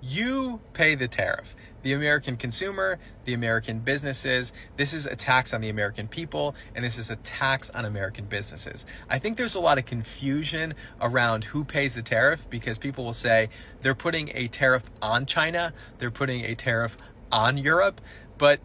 You pay the tariff. The American consumer, the American businesses. This is a tax on the American people, and this is a tax on American businesses. I think there's a lot of confusion around who pays the tariff because people will say they're putting a tariff on China, they're putting a tariff on Europe, but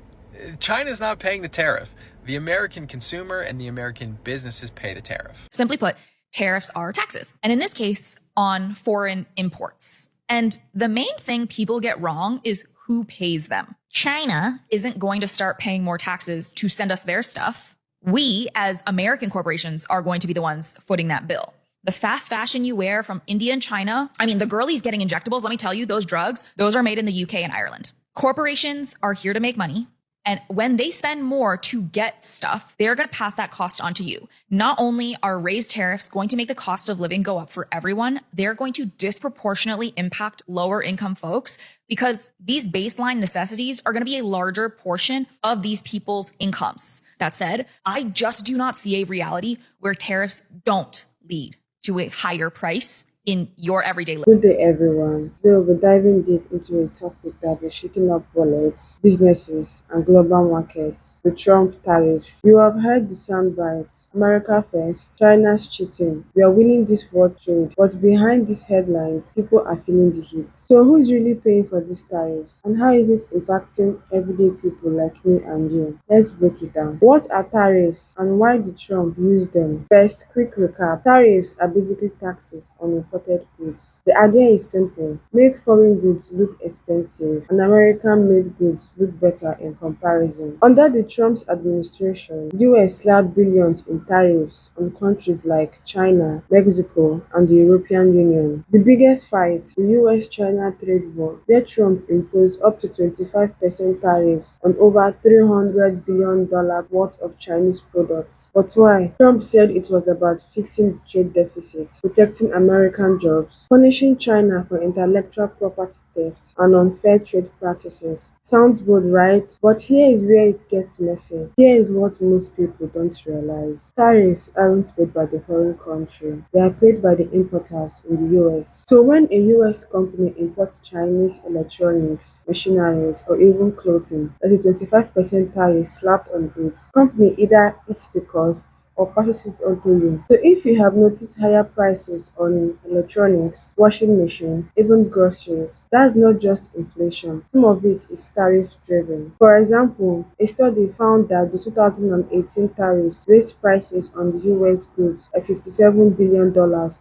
China's not paying the tariff. The American consumer and the American businesses pay the tariff. Simply put, tariffs are taxes, and in this case, on foreign imports. And the main thing people get wrong is who pays them. China isn't going to start paying more taxes to send us their stuff. We, as American corporations, are going to be the ones footing that bill. The fast fashion you wear from India and China, the girlies getting injectables, let me tell you, those drugs, those are made in the UK and Ireland. Corporations are here to make money. And when they spend more to get stuff, they're going to pass that cost on to you. Not only are raised tariffs going to make the cost of living go up for everyone, they're going to disproportionately impact lower income folks because these baseline necessities are going to be a larger portion of these people's incomes. That said, I just do not see a reality where tariffs don't lead to a higher price in your everyday life. Good day, everyone. Today we'll be diving deep into a topic that is shaking up wallets, businesses, and global markets: the Trump tariffs. You have heard the soundbites: America first, China's cheating, we are winning this world trade. But behind these headlines, people are feeling the heat. So, who's really paying for these tariffs, and how is it impacting everyday people like me and you? Let's break it down. What are tariffs, and why did Trump use them? First, quick recap: tariffs are basically taxes on imported goods. The idea is simple: make foreign goods look expensive and American-made goods look better in comparison. Under the Trump's administration, US slapped billions in tariffs on countries like China, Mexico, and the European Union. The biggest fight, the US-China trade war, where Trump imposed up to 25% tariffs on over $300 billion worth of Chinese products. But why? Trump said it was about fixing the trade deficit, protecting American jobs, punishing China for intellectual property theft and unfair trade practices. Sounds bold, right? But here is where it gets messy. Here is what most people don't realize. Tariffs aren't paid by the foreign country. They are paid by the importers in the US. So when a US company imports Chinese electronics, machineries, or even clothing, there's a 25% tariff slapped on it. Company either eats the cost or passes it on to you. So if you have noticed higher prices on electronics, washing machine, even groceries, that's not just inflation. Some of it is tariff driven. For example, a study found that the 2018 tariffs raised prices on the US goods by $57 billion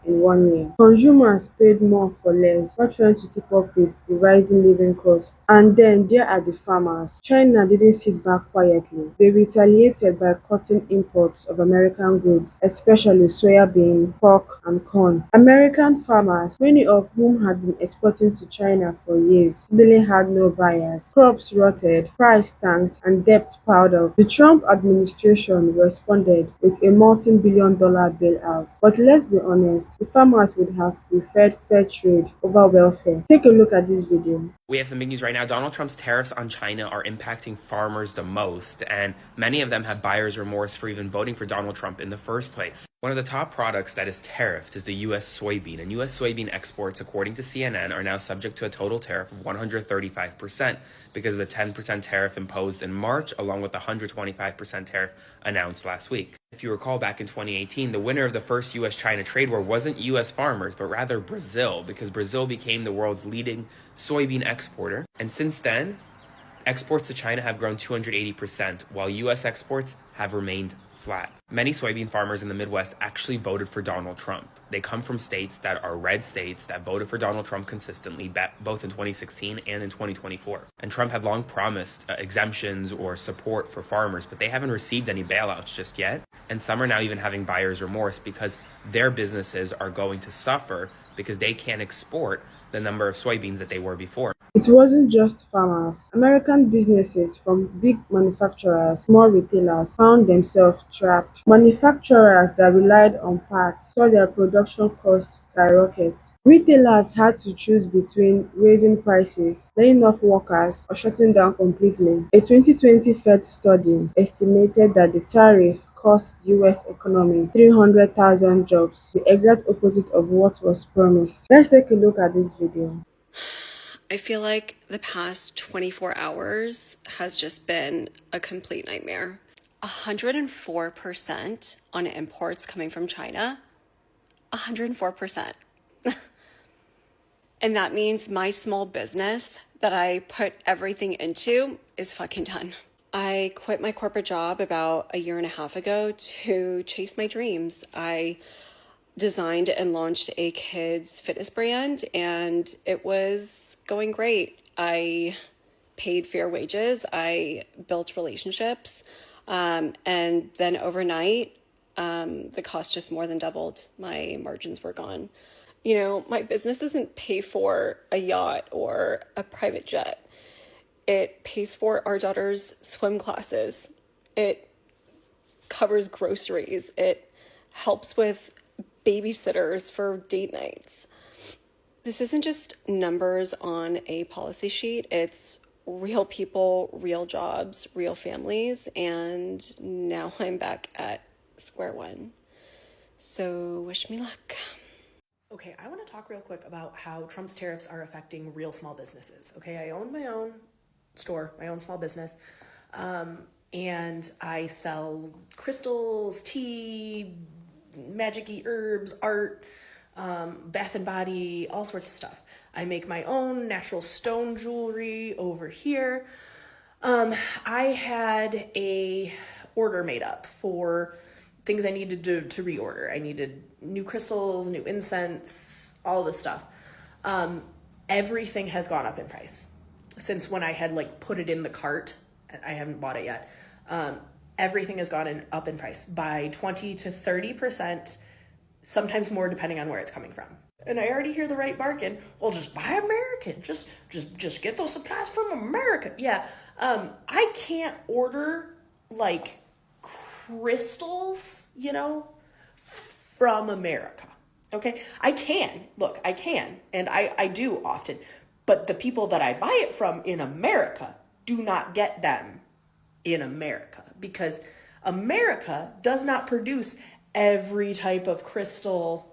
in 1 year. Consumers paid more for less, not trying to keep up with the rising living costs. And then there are the farmers. China didn't sit back quietly. They retaliated by cutting imports of American goods, especially soybean, pork, and corn. American farmers, many of whom had been exporting to China for years, suddenly had no buyers. Crops rotted, price tanked, and debt piled up. The Trump administration responded with a multi-billion-dollar bailout. But let's be honest, the farmers would have preferred fair trade over welfare. Take a look at this video. We have some big news right now. Donald Trump's tariffs on China are impacting farmers the most, and many of them have buyer's remorse for even voting for Donald Trump in the first place. One of the top products that is tariffed is the U.S. soybean, and U.S. soybean exports, according to CNN, are now subject to a total tariff of 135% because of the 10% tariff imposed in March, along with the 125% tariff announced last week. If you recall, back in 2018, the winner of the first U.S.-China trade war wasn't U.S. farmers, but rather Brazil, because Brazil became the world's leading soybean exporter. And since then, exports to China have grown 280%, while U.S. exports have remained flat. Many soybean farmers in the Midwest actually voted for Donald Trump. They come from states that are red states that voted for Donald Trump consistently, both in 2016 and in 2024. And Trump had long promised exemptions or support for farmers, but they haven't received any bailouts just yet. And some are now even having buyer's remorse because their businesses are going to suffer because they can't export the number of soybeans that they were before. It wasn't just farmers. American businesses, from big manufacturers, small retailers, found themselves trapped. Manufacturers that relied on parts saw their production costs skyrocket. Retailers had to choose between raising prices, laying off workers, or shutting down completely. A 2020 Fed study estimated that the tariff cost the US economy 300,000 jobs, the exact opposite of what was promised. Let's take a look at this video. I feel like the past 24 hours has just been a complete nightmare. 104% on imports coming from China. 104%. And that means my small business that I put everything into is fucking done. I quit my corporate job about a year and a half ago to chase my dreams. I designed and launched a kids fitness brand, and it was going great. I paid fair wages. I built relationships. And then overnight, the cost just more than doubled. My margins were gone. You know, my business doesn't pay for a yacht or a private jet. It pays for our daughter's swim classes. It covers groceries. It helps with babysitters for date nights. This isn't just numbers on a policy sheet. It's real people, real jobs, real families. And now I'm back at square one. So wish me luck. Okay, I want to talk real quick about how Trump's tariffs are affecting real small businesses. Okay, I own my own store, my own small business, and I sell crystals, tea, magic-y herbs, art, bath and body, all sorts of stuff. I make my own natural stone jewelry over here. I had a order made up for things I needed to reorder. I needed new crystals, new incense, all this stuff. Everything has gone up in price since when I had like put it in the cart. I haven't bought it yet. Everything has gone up in price by 20 to 30%, sometimes more depending on where it's coming from. And I already hear the right bargain. Well, just buy American. Just get those supplies from America. Yeah. I can't order like crystals, from America. Okay? I can. Look, I can. And I do often. But the people that I buy it from in America do not get them in America because America does not produce every type of crystal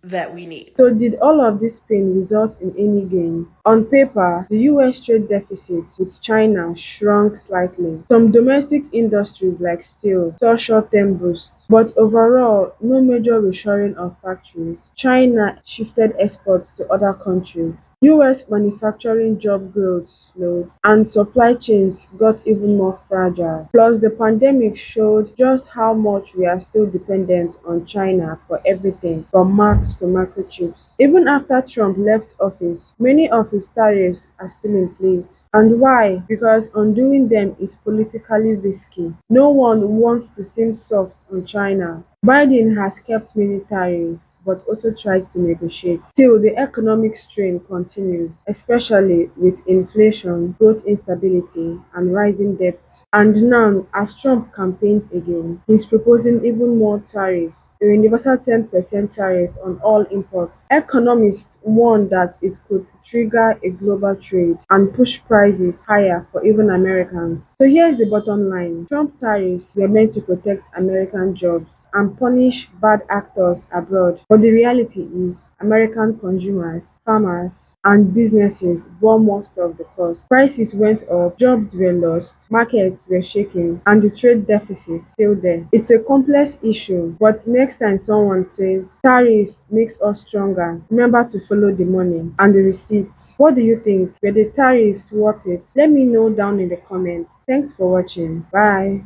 that we need. So did all of this pain result in any gain? On paper, the US trade deficit with China shrunk slightly. Some domestic industries like steel saw short-term boosts, but overall, no major reshoring of factories. China shifted exports to other countries. US manufacturing job growth slowed, and supply chains got even more fragile. Plus, the pandemic showed just how much we are still dependent on China for everything from marks to microchips. Even after Trump left office, many of his tariffs are still in place. And why? Because undoing them is politically risky. No one wants to seem soft on China. Biden has kept many tariffs but also tried to negotiate. Still, the economic strain continues, especially with inflation, growth instability, and rising debt. And now, as Trump campaigns again, he's proposing even more tariffs, a universal 10% tariffs on all imports. Economists warn that it could trigger a global trade and push prices higher for even Americans. So here's the bottom line. Trump tariffs were meant to protect American jobs and punish bad actors abroad. But the reality is American consumers, farmers, and businesses bore most of the cost. Prices went up, jobs were lost, markets were shaking, and the trade deficit still there. It's a complex issue, but next time someone says tariffs makes us stronger, remember to follow the money and the receipts. What do you think? Were the tariffs worth it? Let me know down in the comments. Thanks for watching. Bye.